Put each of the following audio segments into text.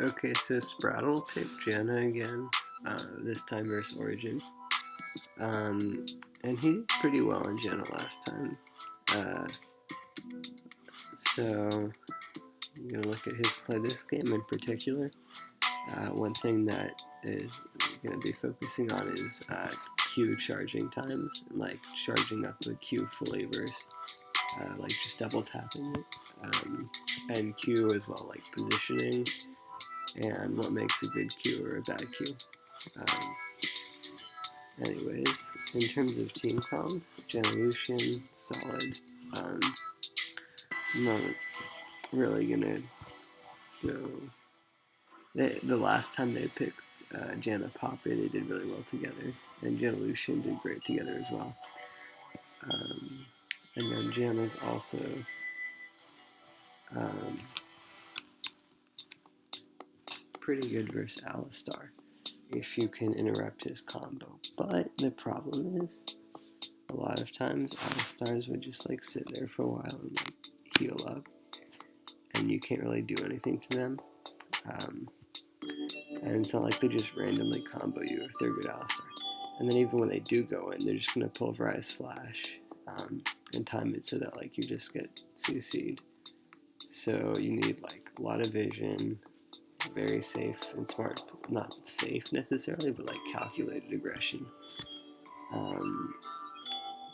Okay, so Sprattel picked Janna again, this time versus Origin. And he did pretty well on Janna last time. Uh, so I'm going to look at his play this game in particular. One thing that is going to be focusing on is Q charging times, like charging up the Q fully versus like just double tapping it. And Q as well, like positioning and what makes a good Q or a bad Q. Um, Anyways, in terms of team comps, Generation, solid. Um, I'm not really gonna go. The last time they picked Janna Poppy, they did really well together, and Genelution did great together as well. Um, and then Janna's also um, pretty good versus Alistar if you can interrupt his combo. But the problem is, a lot of times Alistars would just like sit there for a while and like heal up, and you can't really do anything to them. Um, and it's not like they just randomly combo you if they're good Alistar. And then even when they do go in, they're just gonna pulverize flash and time it so that like you just get CC'd. So you need like a lot of vision, very safe and smart, not safe necessarily, but like calculated aggression. Um,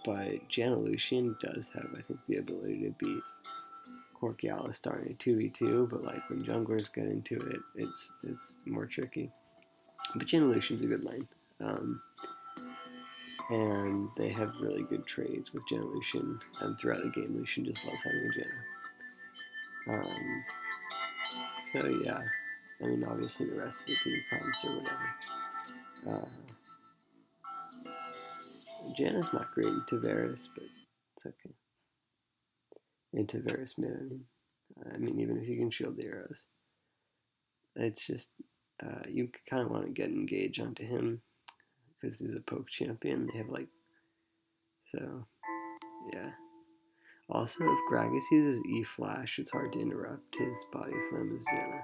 but Janelucian does have, I think, the ability to beat Corky Alistar in a 2v2, but like when junglers get into it, it's more tricky. But Janelucian's a good lane. And they have really good trades with Janelucian, and throughout the game, Lucian just loves having a Janna. So yeah, I mean, obviously the rest of the team comps or whatever. Janna's not great in Tavares, but it's okay. In Tavares mid, I mean, even if you can shield the arrows, it's just you kind of want to get engaged onto him because he's a poke champion. They have like so, yeah. Also, if Gragas uses E Flash, it's hard to interrupt his body slam as Janna.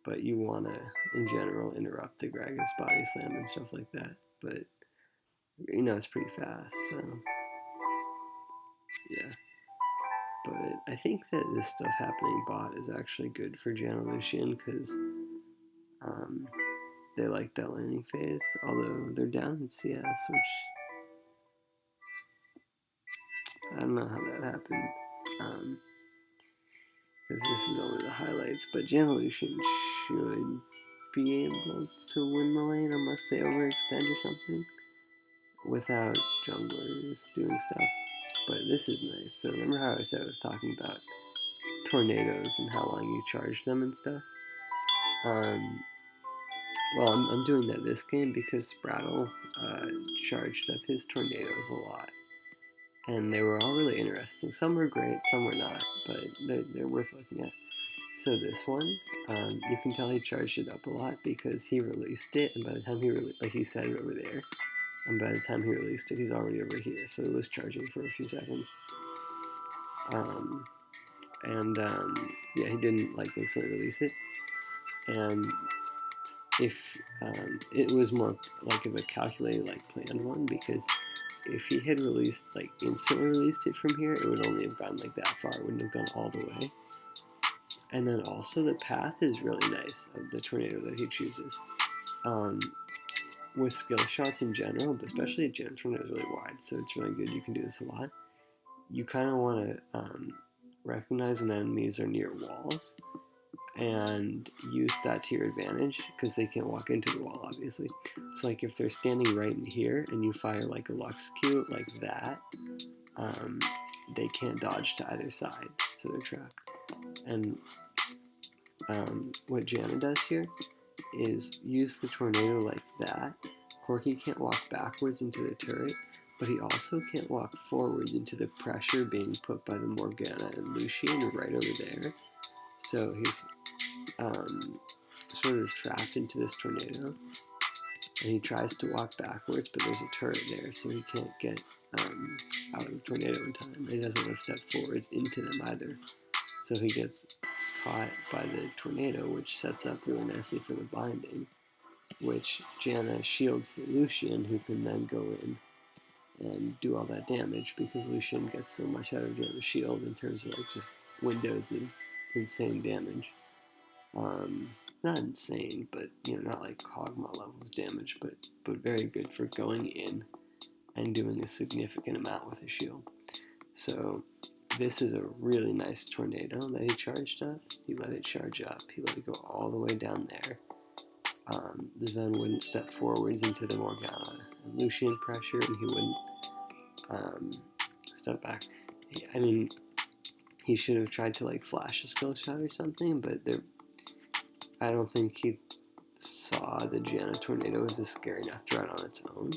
But you want to, in general, interrupt the Gragas body slam and stuff like that. But you know it's pretty fast, so yeah. But I think that this stuff happening bot is actually good for Janelucian because they like that laning phase, although they're down in CS, which I don't know how that happened. Because this is only the highlights, but Janelucian should be able to win the lane unless they overextend or something without junglers doing stuff. But this is nice. So remember how I said I was talking about tornadoes and how long you charge them and stuff? Well, I'm doing that this game because Sprattel charged up his tornadoes a lot. And they were all really interesting. Some were great, some were not, but they're worth looking at. So this one, you can tell he charged it up a lot because he released it, and by the time like he said over there, and by the time he released it, he's already over here. So it was charging for a few seconds. Yeah, he didn't like instantly release it, and if it was more like of a calculated, like planned one, because if he had released like instantly released it from here, it would only have gone like that far. It wouldn't have gone all the way. And then also the path is really nice of the tornado that he chooses. Um, with skill shots in general, but especially a gem tornado is really wide, so it's really good. You can do this a lot. You kind of want to recognize when enemies are near walls and use that to your advantage because they can't walk into the wall, obviously. So, like if they're standing right in here and you fire like a Lux Q like that, they can't dodge to either side, so they're trapped. And what Janna does here is use the tornado like that. Corky can't walk backwards into the turret, but he also can't walk forwards into the pressure being put by the Morgana and Lucian right over there. So he's sort of trapped into this tornado, and he tries to walk backwards, but there's a turret there, so he can't get out of the tornado in time. He doesn't want to step forwards into them either, so he gets caught by the tornado, which sets up really nicely for the binding, which Janna shields the Lucian, who can then go in and do all that damage, because Lucian gets so much out of Janna's shield in terms of like just windows of insane damage. Not insane, but not like Kog'Maw levels damage, but very good for going in and doing a significant amount with a shield. So this is a really nice tornado that he charged up. He let it charge up. He let it go all the way down there. Sven wouldn't step forwards into the Morgana and Lucian pressure, and he wouldn't step back. I mean, he should have tried to like flash a skill shot or something, but I don't think he saw the Janna tornado as a scary enough threat on its own.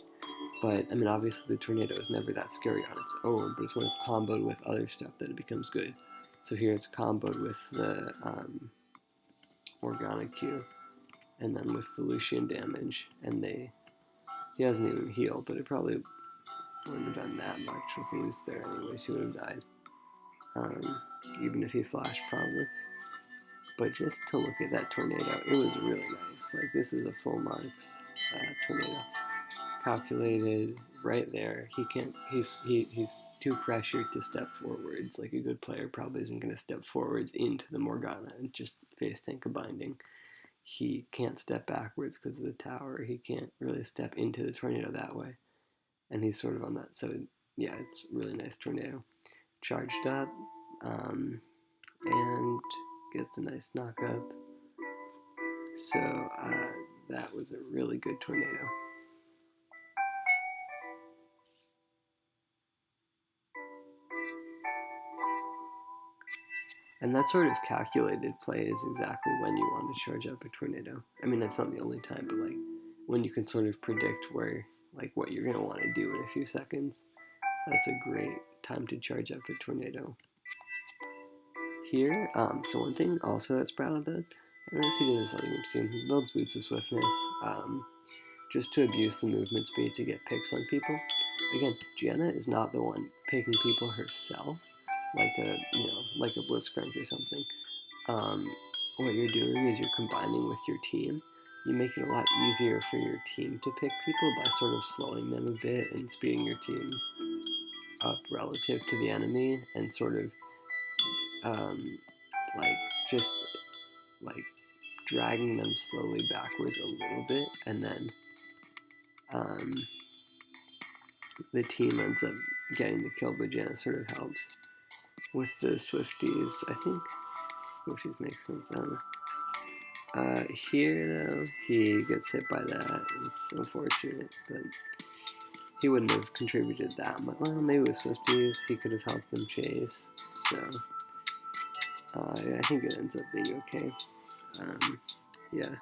But, I mean, obviously the tornado is never that scary on its own, but it's when it's comboed with other stuff that it becomes good. So here it's comboed with the Morgana Q, and then with the Lucian damage, and he hasn't even healed, but it probably wouldn't have done that much with the least there anyways. He would have died, even if he flashed, probably. But just to look at that tornado, it was really nice. Like, this is a full marks tornado. Calculated right there. He's too pressured to step forwards. Like a good player probably isn't going to step forwards into the Morgana and just face tank a binding. He can't step backwards because of the tower. He can't really step into the tornado that way. And he's sort of on that. So yeah, it's a really nice tornado. Charged up, and gets a nice knock up. So that was a really good tornado. And that sort of calculated play is exactly when you want to charge up a tornado. I mean, that's not the only time, but like when you can sort of predict where, like, what you're going to want to do in a few seconds, that's a great time to charge up a tornado. Here, so one thing also that Sprattel did, I noticed he did this other game soon, he builds Boots of Swiftness, just to abuse the movement speed to get picks on people. Again, Janna is not the one picking people herself, like a Blitzcrank or something. What you're doing is you're combining with your team. You make it a lot easier for your team to pick people by sort of slowing them a bit and speeding your team up relative to the enemy, and sort of just dragging them slowly backwards a little bit, and then the team ends up getting the kill, but Janna sort of helps. With the Swifties, I think Swifties make sense, I don't know. Here, though, he gets hit by that. It's unfortunate, but he wouldn't have contributed that much. Well, maybe with Swifties, he could have helped them chase, so I think it ends up being okay. Yeah.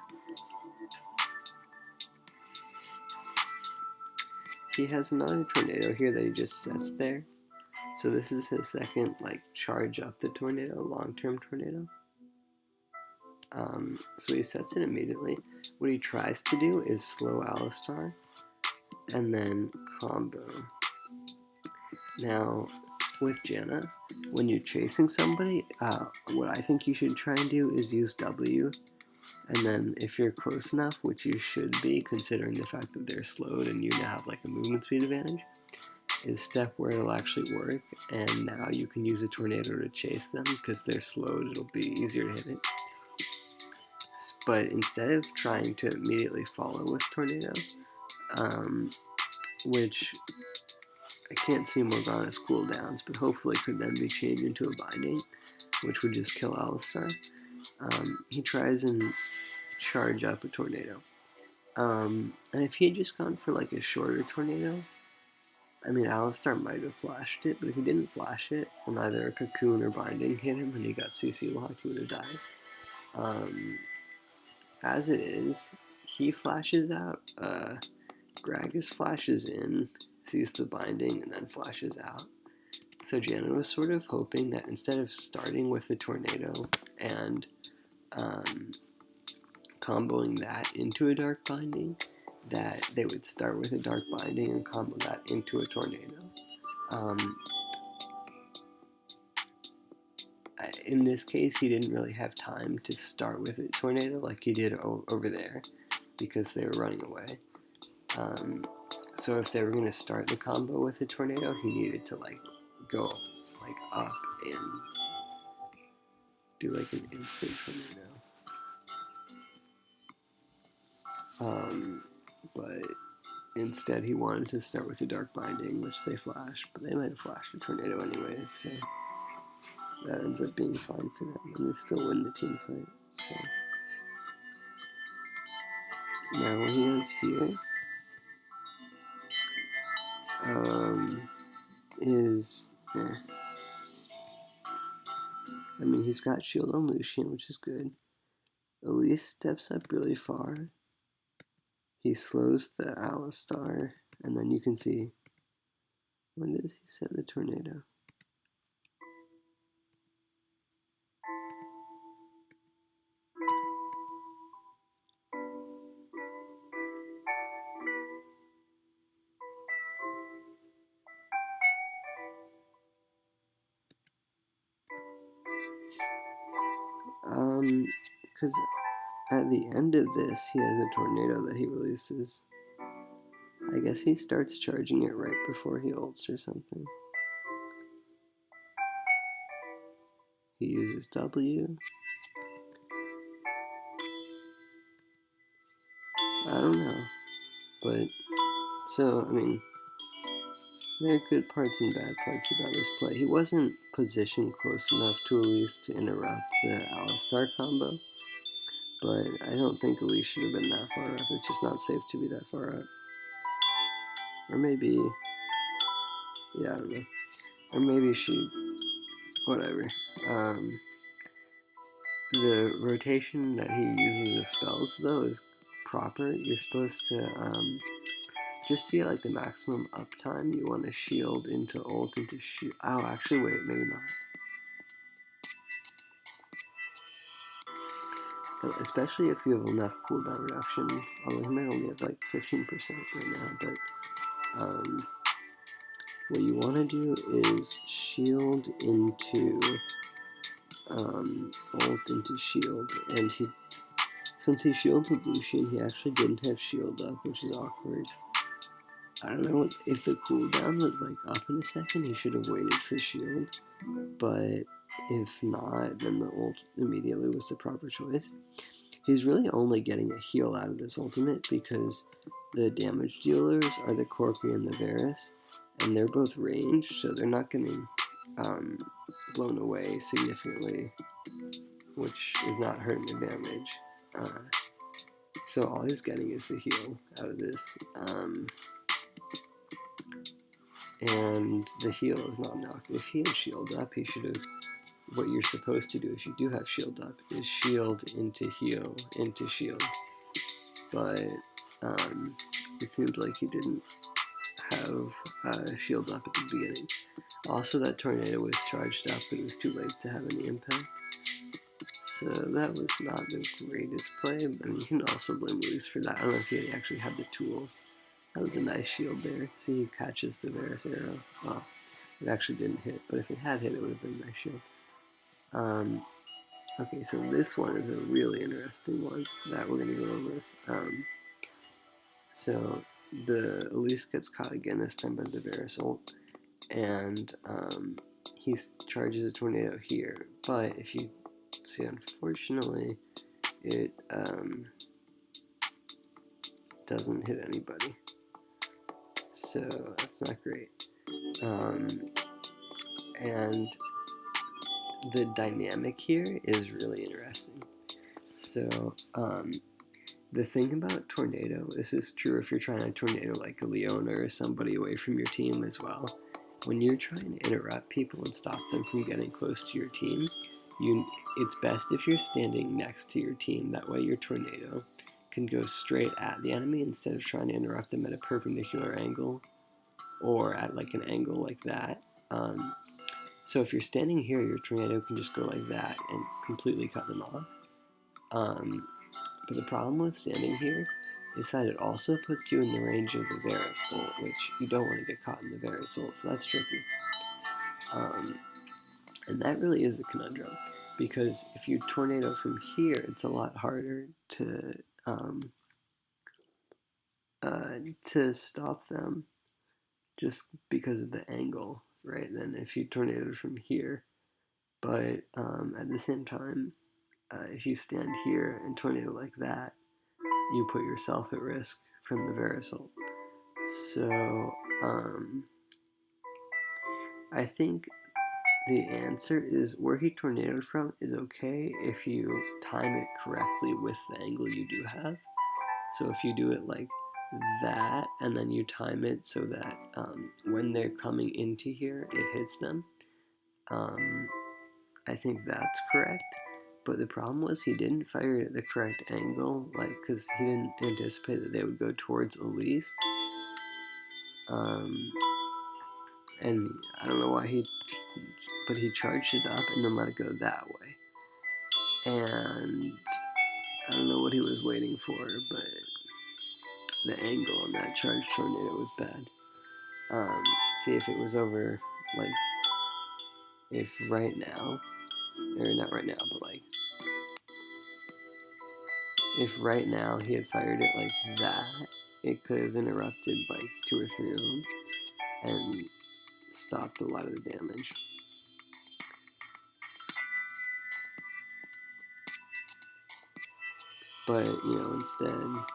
He has another tornado here that he just sets there. So this is his second, charge up the tornado, long-term tornado. So he sets it immediately. What he tries to do is slow Alistar and then combo. Now, with Janna, when you're chasing somebody, what I think you should try and do is use W, and then if you're close enough, which you should be considering the fact that they're slowed and you now have a movement speed advantage, is step where it'll actually work, and now you can use a tornado to chase them because they're slowed. It'll be easier to hit it. But instead of trying to immediately follow with tornado, which I can't see Morgana's cooldowns, but hopefully could then be changed into a binding, which would just kill Alistar. He tries and charge up a tornado. And if he had just gone for a shorter tornado, I mean, Alistar might have flashed it, but if he didn't flash it, and either a Cocoon or Binding hit him and he got CC locked, he would have died. As it is, he flashes out, Gragas flashes in, sees the Binding, and then flashes out. So Janna was sort of hoping that instead of starting with the tornado and comboing that into a Dark Binding, that they would start with a Dark Binding and combo that into a tornado. in this case, he didn't really have time to start with a tornado like he did over there because they were running away. So if they were going to start the combo with a tornado, he needed to like go like up and do like an instant tornado. But instead he wanted to start with a dark binding, which they flashed, but they might have flashed a tornado anyways, so that ends up being fine for them, and they still win the team fight. So now what he does here is, I mean, he's got shield on Lucian, which is good. Elise steps up really far. He slows the Alistar, and then you can see, when does he set the tornado? Because at the end of this, he has a tornado that he releases. I guess he starts charging it right before he ults or something. He uses W. I don't know. But, so, I mean, there are good parts and bad parts about this play. He wasn't positioned close enough to Elise to interrupt the Alistar combo. But I don't think Elise should have been that far up. It's just not safe to be that far up. Or maybe, yeah, I don't know. Or maybe she, whatever. The rotation that he uses the spells, though, is proper. You're supposed to, just to get like the maximum uptime, you want to shield into ult into shield. Oh, actually, wait, maybe not. Especially if you have enough cooldown reduction. Although he might only have like 15% right now, but what you want to do is shield into ult into shield, and since he shielded Lucian, he actually didn't have shield up, which is awkward. I don't know if the cooldown was like up in a second, he should have waited for shield, but if not, then the ult immediately was the proper choice. He's really only getting a heal out of this ultimate because the damage dealers are the Corki and the Varus, and they're both ranged, so they're not getting blown away significantly, which is not hurting the damage. So all he's getting is the heal out of this. And the heal is not enough. If he had shield up, he should have. What you're supposed to do if you do have shield up is shield into heal into shield. But it seems like he didn't have shield up at the beginning. Also, that tornado was charged up, but it was too late to have any impact. So that was not the greatest play. I mean, you can also blame Luis for that. I don't know if he actually had the tools. That was a nice shield there. See, he catches the Varus arrow. Well, it actually didn't hit, but if it had hit, it would have been a nice shield. Okay, so this one is a really interesting one that we're going to go over. So the Elise gets caught again, this time by the Varus ult, and he charges a tornado here. But if you see, unfortunately, it doesn't hit anybody. So that's not great. And the dynamic here is really interesting. So the thing about tornado, this is true if you're trying to tornado like a Leona or somebody away from your team as well. When you're trying to interrupt people and stop them from getting close to your team, it's best if you're standing next to your team. That way your tornado can go straight at the enemy instead of trying to interrupt them at a perpendicular angle or at like an angle like that. So if you're standing here, your tornado can just go like that and completely cut them off. But the problem with standing here is that it also puts you in the range of the Varus ult, which you don't want to get caught in the Varus ult, so that's tricky. And that really is a conundrum. because if you tornado from here, it's a lot harder to stop them just because of the angle, right? Than if you tornado from here. But at the same time, if you stand here and tornado like that, you put yourself at risk from the Verisol. So I think the answer is where he tornadoed from is okay if you time it correctly with the angle you do have. So if you do it like that and then you time it so that when they're coming into here, it hits them, I think that's correct. But the problem was he didn't fire it at the correct angle, like, because he didn't anticipate that they would go towards Elise. And I don't know why but he charged it up and then let it go that way. And I don't know what he was waiting for, but the angle on that charged tornado was bad. See if it was over, like, if right now, or not right now, but like, if right now he had fired it like that, it could have interrupted like 2 or 3 of them and stopped a lot of the damage. But, you know, instead,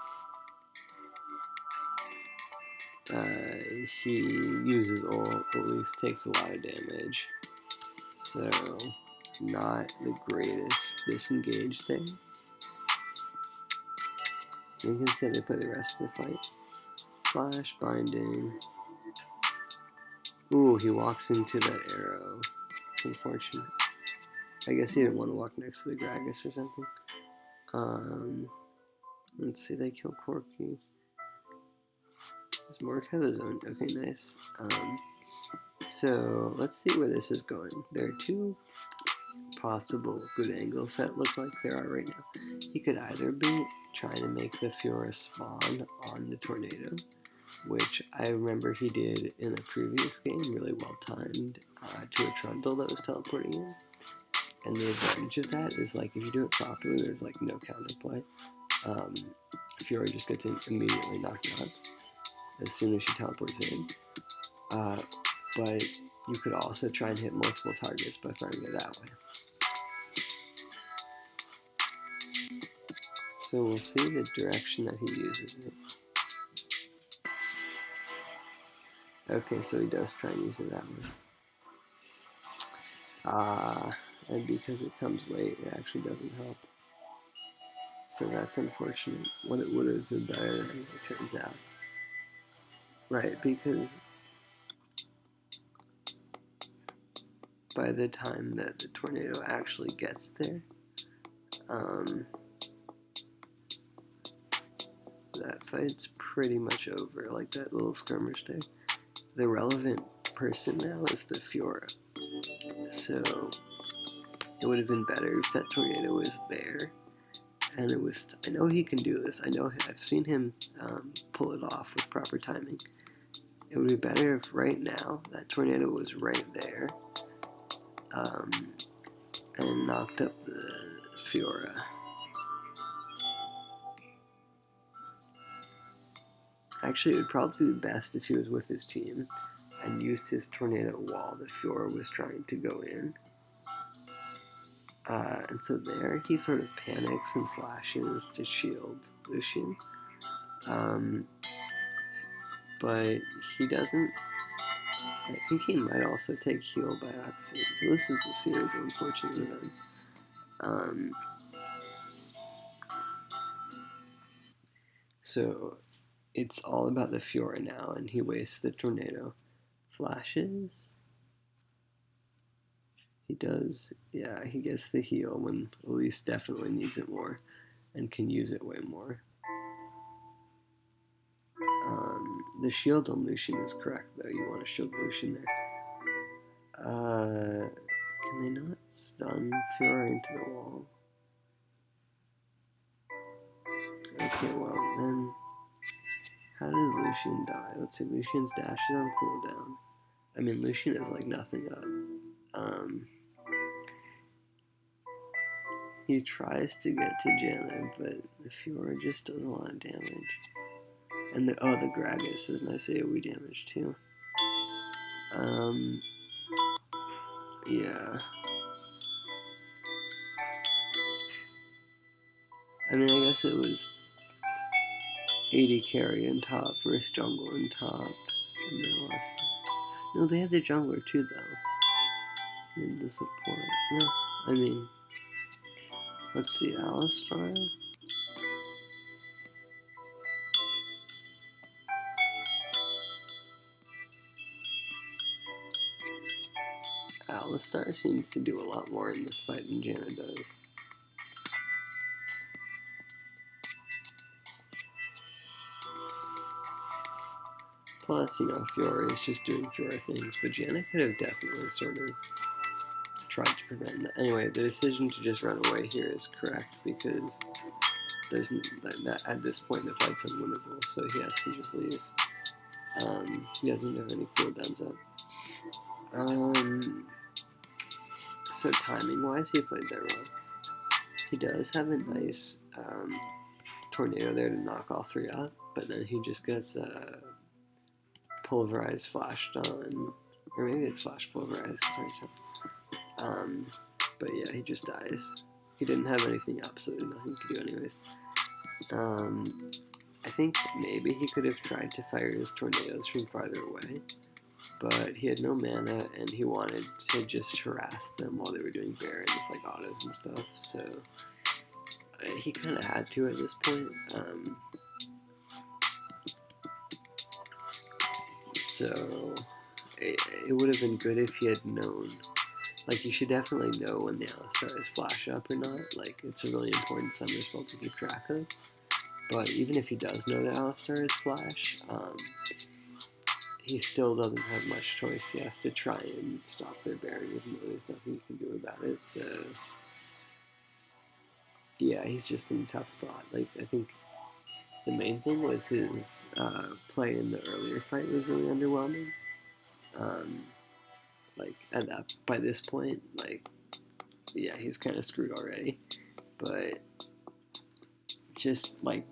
he uses ult, at least takes a lot of damage. So, not the greatest disengage thing. You can say they play the rest of the fight. Flash, binding. Ooh, he walks into that arrow. It's unfortunate. I guess he didn't want to walk next to the Gragas or something. Let's see, they kill Corky. Does Mork have his own? Okay, nice. So, let's see where this is going. There are 2 possible good angles that look like there are right now. He could either be trying to make the Fiora spawn on the tornado, which I remember he did in a previous game, really well timed, to a Trundle that was teleporting in. And the advantage of that is, like, if you do it properly, there's like no counterplay. Fiora just gets immediately knocked out as soon as she teleports in. But you could also try and hit multiple targets by firing it that way. So we'll see the direction that he uses it. Okay, so he does try and use it that way. And because it comes late, it actually doesn't help. So that's unfortunate. What it would have been better than it turns out. Right, because by the time that the tornado actually gets there, that fight's pretty much over, like that little skirmish there. The relevant person now is the Fiora. So it would have been better if that tornado was there. And it was, I know he can do this. I know I've seen him pull it off with proper timing. It would be better if right now that tornado was right there and knocked up the Fiora. Actually, it would probably be best if he was with his team and used his tornado while the Fiora was trying to go in. And so there, he sort of panics and flashes to shield Lucian. But he doesn't. I think he might also take heal by accident. So this is a series of unfortunate events. So it's all about the Fiora now, and he wastes the tornado. Flashes. He does, yeah, he gets the heal when Elise definitely needs it more and can use it way more. The shield on Lucian is correct, though. You want to shield Lucian there. Can they not stun Fiora into the wall? Okay, well, then how does Lucian die? Let's see, Lucian's dash is on cooldown. I mean, Lucian is like nothing up. He tries to get to Janna, but the Fiora just does a lot of damage. And the Gragas does nice AoE damage too. Yeah. I mean, I guess it was 80 carry in top versus jungle in top. And they lost. No, they had the jungler too, though. And the support. No, I mean, let's see, Alistar. Alistar seems to do a lot more in this fight than Janna does. Plus, Fiora is just doing Fiora things, but Janna could have definitely sort of tried to prevent that. Anyway, the decision to just run away here is correct because there's at this point the fight's unwinnable, so he has to just leave. He doesn't have any cooldowns up. So timing-wise, he played that well. He does have a nice tornado there to knock all three up, but then he just gets pulverized flashed on, or maybe it's flash pulverized. But yeah, he just dies. He didn't have anything up, so there's nothing he could do anyways. I think maybe he could have tried to fire his tornadoes from farther away, but he had no mana and he wanted to just harass them while they were doing Baron with like autos and stuff, so he kind of had to at this point. So it would have been good if he had known. Like, you should definitely know when the Alistar is flash up or not. Like, it's a really important summer spell to keep track of. But even if he does know that Alistar is flash, he still doesn't have much choice. He has to try and stop their Baron, even though there's nothing he can do about it. So, yeah, he's just in a tough spot. Like, I think the main thing was his play in the earlier fight was really underwhelming. Like, by this point, like, yeah, he's kind of screwed already. But just, like,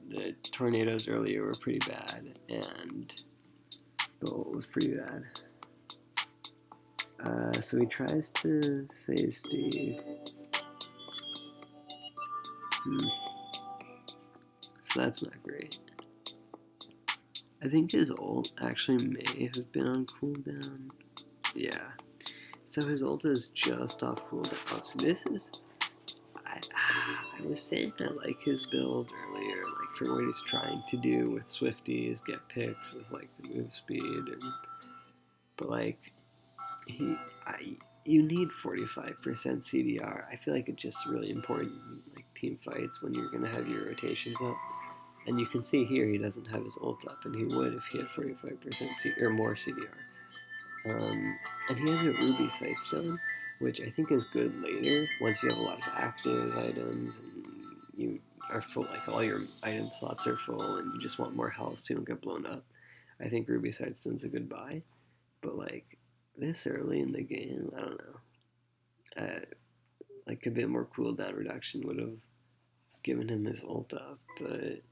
the tornadoes earlier were pretty bad, and the ult was pretty bad. So he tries to save Steve. So that's not great. I think his ult actually may have been on cooldown. Yeah. So his ult is just off cooldown. So this is... I was saying I like his build earlier, like for what he's trying to do with Swifties, get picks with like the move speed, but like you need 45% CDR. I feel like it's just really important in like team fights when you're gonna have your rotations up. And you can see here he doesn't have his ult up, and he would if he had 45% or more CDR. And he has a Ruby Sightstone, which I think is good later, once you have a lot of active items, and you are full, like all your item slots are full, and you just want more health so you don't get blown up. I think Ruby Sightstone's a good buy, but like, this early in the game, I don't know. Like a bit more cooldown reduction would have given him his ult up, but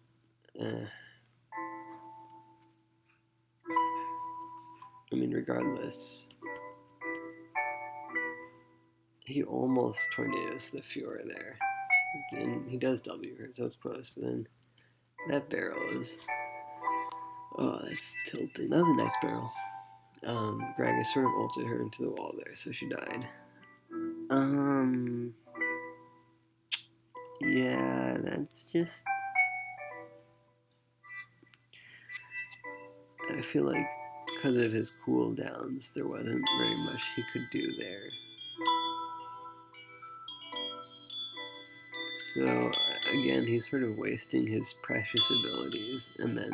I mean, regardless, he almost tornadoes the Fiora there. And he does W her, so it's close, but then that barrel is... Oh, that's tilting. That was a nice barrel. Gragas sort of ulted her into the wall there, so she died. Yeah, that's just... I feel like because of his cooldowns, there wasn't very much he could do there. So, again, he's sort of wasting his precious abilities, and then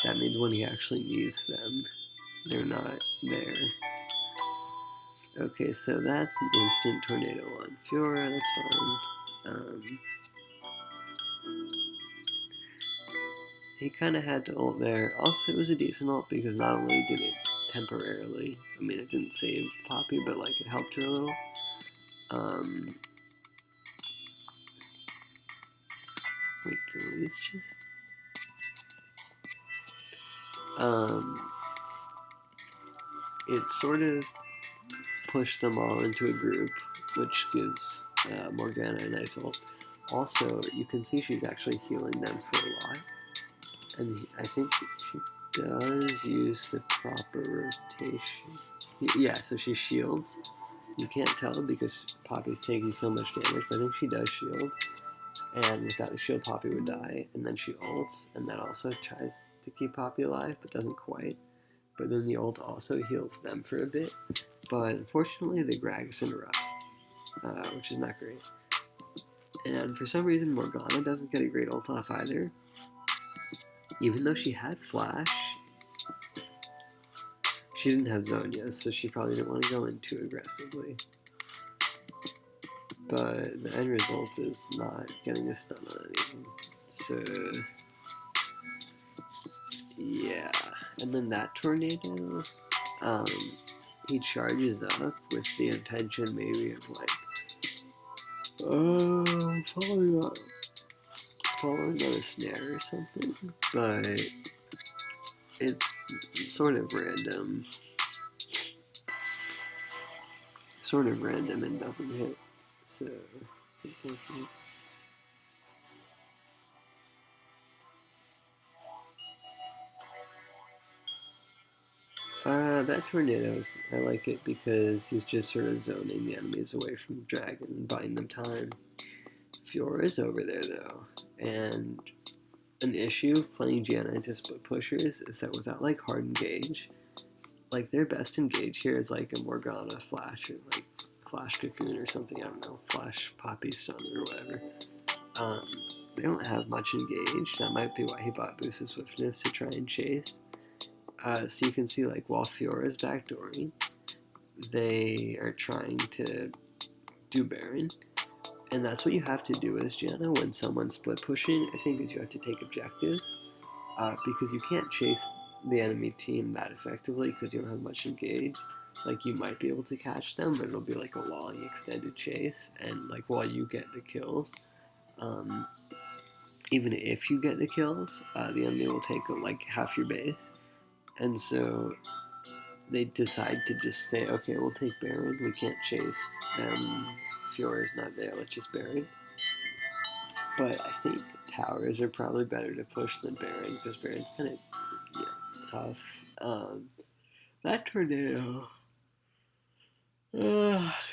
that means when he actually needs them, they're not there. Okay, so that's an instant tornado on Fiora, that's fine. He kind of had to ult there. Also, it was a decent ult because not only did it temporarily, I mean, it didn't save Poppy, but like it helped her a little. it sort of pushed them all into a group, which gives Morgana a nice ult. Also, you can see she's actually healing them for a lot, and I think she does use the proper rotation. Yeah, so she shields. You can't tell because Poppy's taking so much damage, but I think she does shield. And without the shield, Poppy would die. And then she ults, and that also tries to keep Poppy alive, but doesn't quite. But then the ult also heals them for a bit. But unfortunately, the Gragas interrupts, which is not great. And for some reason, Morgana doesn't get a great ult off either. Even though she had Flash, she didn't have Zhonya, so she probably didn't want to go in too aggressively. But the end result is not getting a stun on anything. So, yeah. And then that tornado, he charges up with the intention maybe of like, following on a snare or something. But it's sort of random. And doesn't hit. So, it's unfortunate. That tornadoes, I like it because he's just sort of zoning the enemies away from Dragon and buying them time. Fiora's over there though, and an issue playing Janna into split pushers is that without like hard engage, like their best engage here is like a Morgana flash or like flash cocoon or something, I don't know, flash poppy stun or whatever. They don't have much engage. That might be why he bought boosted swiftness to try and chase. So you can see like while Fiora's backdooring, they are trying to do Baron. And that's what you have to do as Janna when someone's split pushing, I think, is you have to take objectives. Because you can't chase the enemy team that effectively because you don't have much engage. Like, you might be able to catch them, but it'll be like a long extended chase. And like while you get the kills, even if you get the kills, the enemy will take like half your base. And so they decide to just say, okay, we'll take Baron. We can't chase them. Fiora's not there. Let's just Baron. But I think towers are probably better to push than Baron because Baron's kind of tough. That tornado,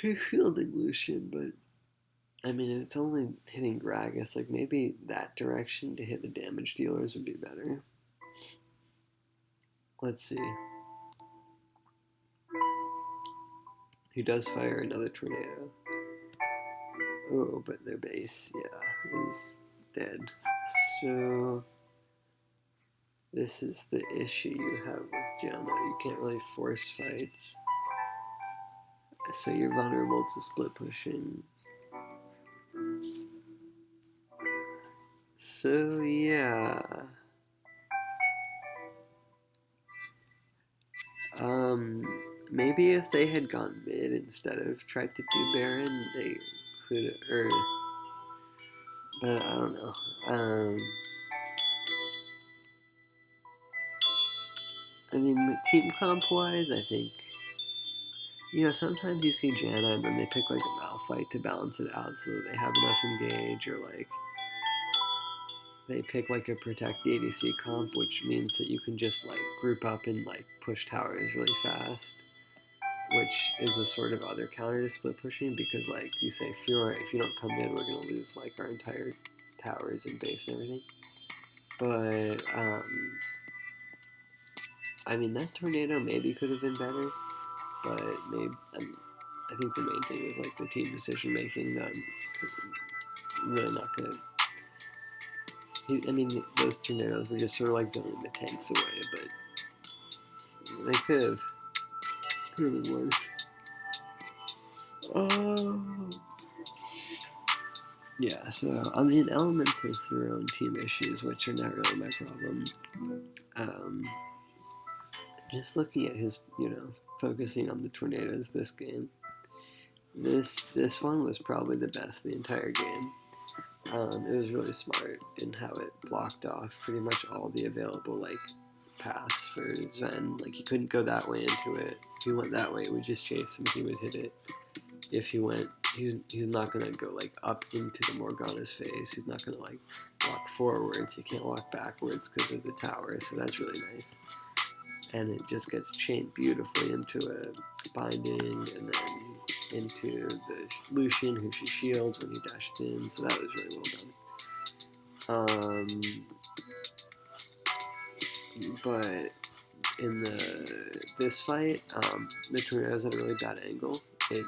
he's shielding Lucian, but I mean, it's only hitting Gragas. Like maybe that direction to hit the damage dealers would be better. Let's see. He does fire another tornado. Oh, but their base, yeah, is dead. So this is the issue you have with Janna. You can't really force fights. So you're vulnerable to split pushing. So yeah. Maybe if they had gone mid instead of tried to do Baron, they could, but I don't know. I mean, team comp wise, I think, sometimes you see Janna and then they pick like a Malphite to balance it out so that they have enough engage, or like they pick like a protect the ADC comp, which means that you can just like group up and like push towers really fast, which is a sort of other counter to split pushing because like you say, Fiora, if you don't come in, we're gonna lose like our entire towers and base and everything. But I mean that tornado maybe could have been better, but maybe I think the main thing is like the team decision making that I'm really not gonna. I mean, those tornadoes were just sort of like zoning the tanks away, but they could have been worse. Yeah, so, I mean, Elements has their own team issues, which are not really my problem. Just looking at his, focusing on the tornadoes this game, this one was probably the best the entire game. It was really smart in how it blocked off pretty much all the available, like, paths for Sven. Like, he couldn't go that way into it. If he went that way, it would just chase him. He would hit it. If he went, he's not gonna go like up into the Morgana's face. He's not gonna like walk forwards. He can't walk backwards because of the tower. So that's really nice. And it just gets chained beautifully into a binding, and then into the Lucian, who she shields when he dashes in. So that was really well done. But in this fight, the tornado's at a really bad angle. It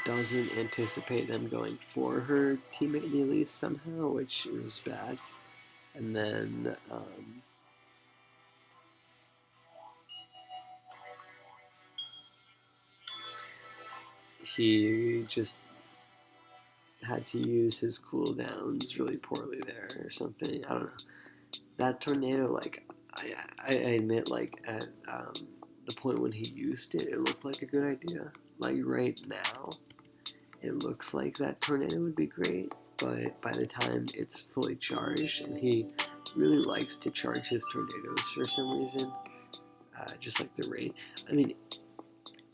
doesn't anticipate them going for her teammate Neelise somehow, which is bad. And then he just had to use his cooldowns really poorly there or something. I don't know. That tornado, like, I admit, like, at the point when he used it, it looked like a good idea. Like, right now, it looks like that tornado would be great, but by the time it's fully charged, and he really likes to charge his tornadoes for some reason, just like the rain. I mean,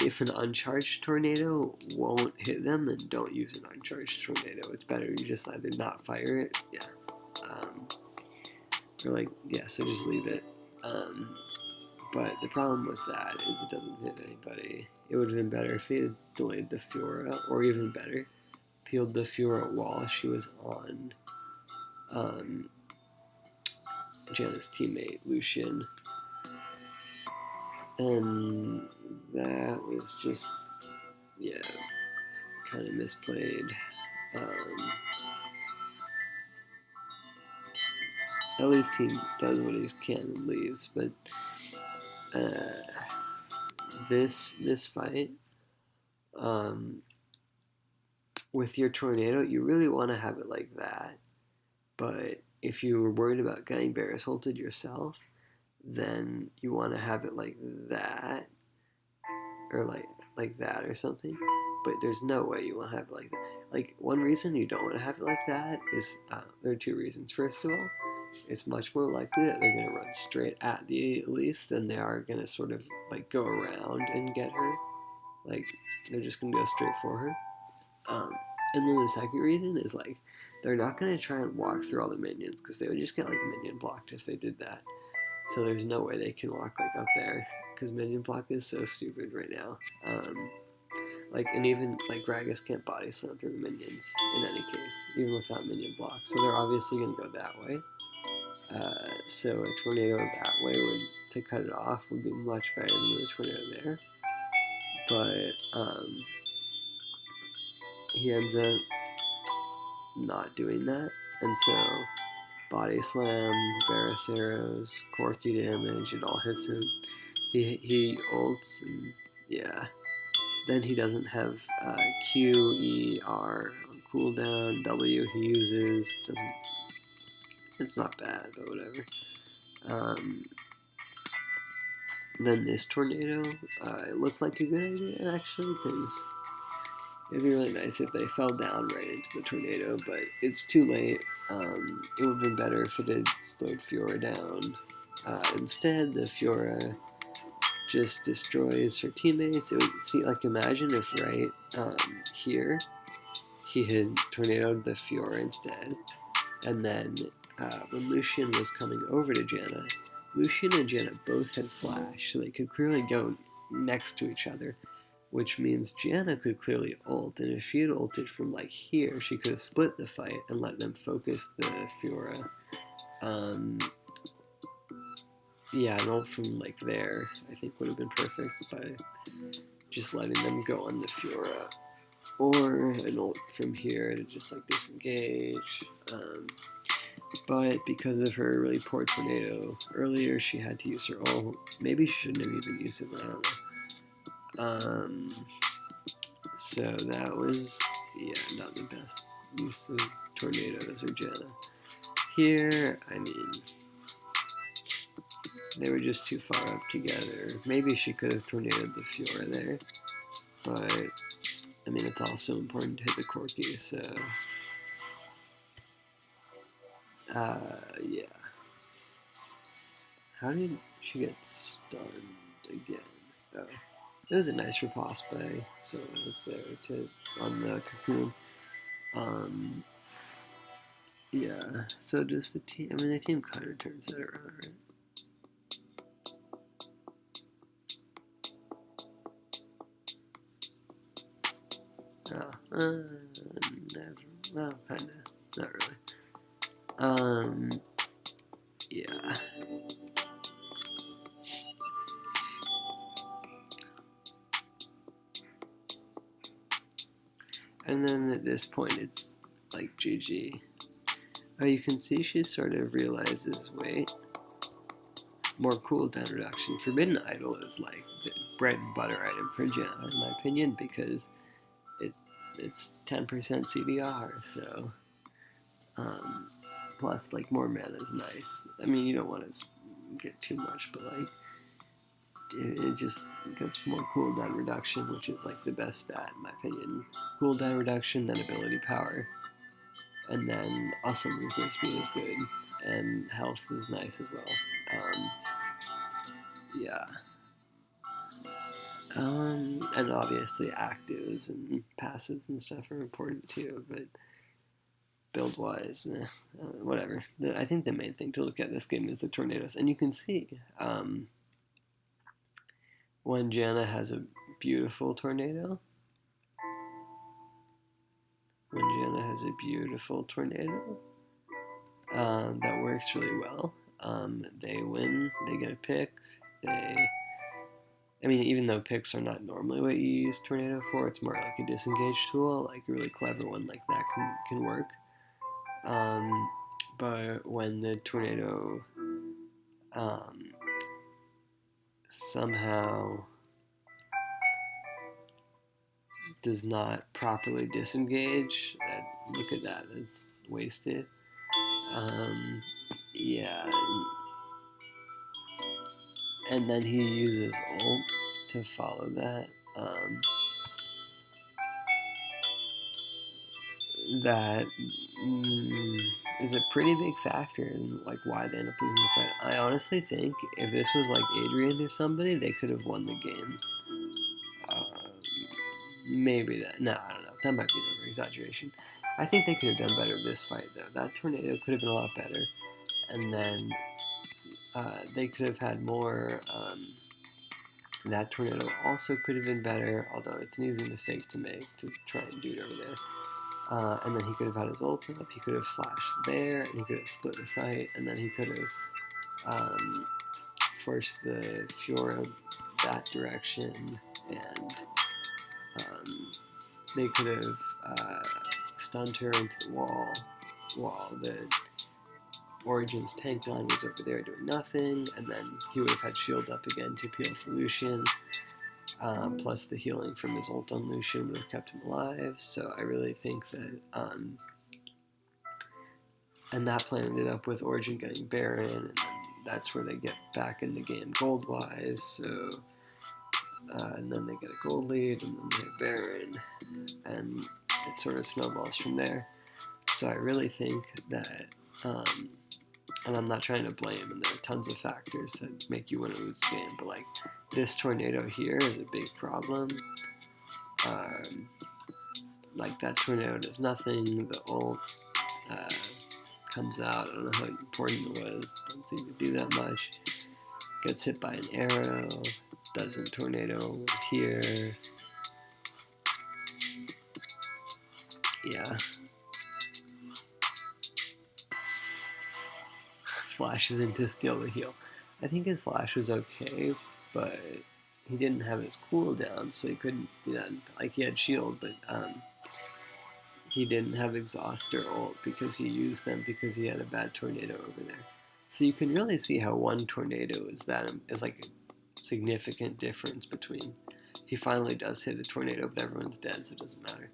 if an uncharged tornado won't hit them, then don't use an uncharged tornado. It's better you just either not fire it, yeah, or like, yeah, so just leave it. But the problem with that is it doesn't hit anybody. It would have been better if he had delayed the Fiora, or even better, peeled the Fiora while she was on Janna's teammate, Lucian. And that was just, yeah, kind of misplayed. At least he does what he can and leaves, but this fight, with your tornado, you really want to have it like that. But if you were worried about getting Varus ulted yourself, then you want to have it like that, or like that or something. But there's no way you want to have it like that. Like, one reason you don't want to have it like that is, there are two reasons. First of all, it's much more likely that they're going to run straight at the Elise than they are going to sort of like go around and get her. Like, they're just going to go straight for her. And then the second reason is, like, they're not going to try and walk through all the minions, because they would just get like minion blocked if they did that. So there's no way they can walk like up there, because minion block is so stupid right now. Like, and even like Gragas can't body slam through the minions in any case, even without minion block. So they're obviously going to go that way. So a tornado that way would, to cut it off, would be much better than the tornado there. But he ends up not doing that, and so body slam, Varus arrows, Corki damage, it all hits him. He ults, and yeah. Then he doesn't have Q, E, R on cooldown. W he uses, doesn't. It's not bad, but whatever. Then this tornado, it looked like a good idea actually, because it'd be really nice if they fell down right into the tornado, but it's too late. It would have been better if it had slowed Fiora down. Instead, the Fiora just destroys her teammates. It would see, like, imagine if right here he had tornadoed the Fiora instead, and then when Lucian was coming over to Janna, Lucian and Janna both had flash, so they could clearly go next to each other, which means Janna could clearly ult, and if she had ulted from like here, she could have split the fight and let them focus the Fiora. Yeah, an ult from like there, I think would have been perfect by just letting them go on the Fiora. Or an ult from here to just like disengage. But because of her really poor tornado earlier, she had to use her ult. Maybe she shouldn't have even used it, I don't know. So that was, yeah, not the best use of tornadoes or Janna. Here, I mean, they were just too far up together. Maybe she could have tornadoed the Fiora there, but I mean, it's also important to hit the Corki, so yeah. How did she get stunned again? Oh, it was a nice riposte by someone else there to on the cocoon. Um, yeah. So does the team? I mean, the team kind of turns that around, right? Oh, never. Well, kind of. Not really. Yeah. And then at this point, it's like GG. Oh, you can see she sort of realizes, wait, more cooldown reduction. Forbidden Idol is like the bread and butter item for Janna, in my opinion, because it's 10% CDR, so plus like more mana is nice. I mean, you don't want to get too much, but like it just gets more cooldown reduction, which is like the best stat in my opinion. Cooldown reduction, then ability power, and then also movement speed is good, and health is nice as well. Yeah. And obviously actives and passives and stuff are important too, but build wise, whatever. I think the main thing to look at this game is the tornadoes, and you can see when Janna has a beautiful tornado. When Janna has a beautiful tornado, that works really well. They win. They get a pick. I mean, even though picks are not normally what you use tornado for, it's more like a disengage tool. Like a really clever one like that can work. But when the tornado somehow does not properly disengage, look at that, it's wasted. Yeah, and then he uses ult to follow that. That is a pretty big factor in like why they end up losing the fight. I honestly think if this was like Adrian or somebody, they could have won the game. Maybe that. No, I don't know. That might be an over exaggeration. I think they could have done better this fight though. That tornado could have been a lot better, and then they could have had more. That tornado also could have been better, although it's an easy mistake to make to try and do it over there. And then he could have had his ult up, he could have flashed there, and he could have split the fight, and then he could have forced the Fiora that direction, and they could have stunned her into the wall while the Origin's tank line was over there doing nothing, and then he would have had shield up again to peel for Lucian. Plus the healing from his ult on Lucian would have kept him alive. So I really think that, and that plan ended up with Origin getting Baron, and then that's where they get back in the game gold-wise. So, and then they get a gold lead, and then they have Baron, and it sort of snowballs from there. So I really think that, and I'm not trying to blame, and there are tons of factors that make you want to lose the game, but like this tornado here is a big problem. Like that tornado does nothing. The ult comes out. I don't know how important it was. Doesn't seem to do that much. Gets hit by an arrow. Doesn't tornado here. Yeah. Flashes in to steal the heal. I think his flash was okay, but he didn't have his cooldown, so he couldn't do that. Like he had shield, but he didn't have exhaust or ult because he used them because he had a bad tornado over there. So you can really see how one tornado is like a significant difference between. He finally does hit a tornado, but everyone's dead, so it doesn't matter.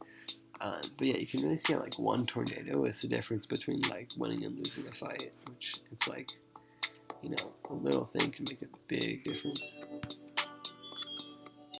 But yeah, you can really see how like one tornado is the difference between like winning and losing a fight, which it's like, you know, a little thing can make a big difference.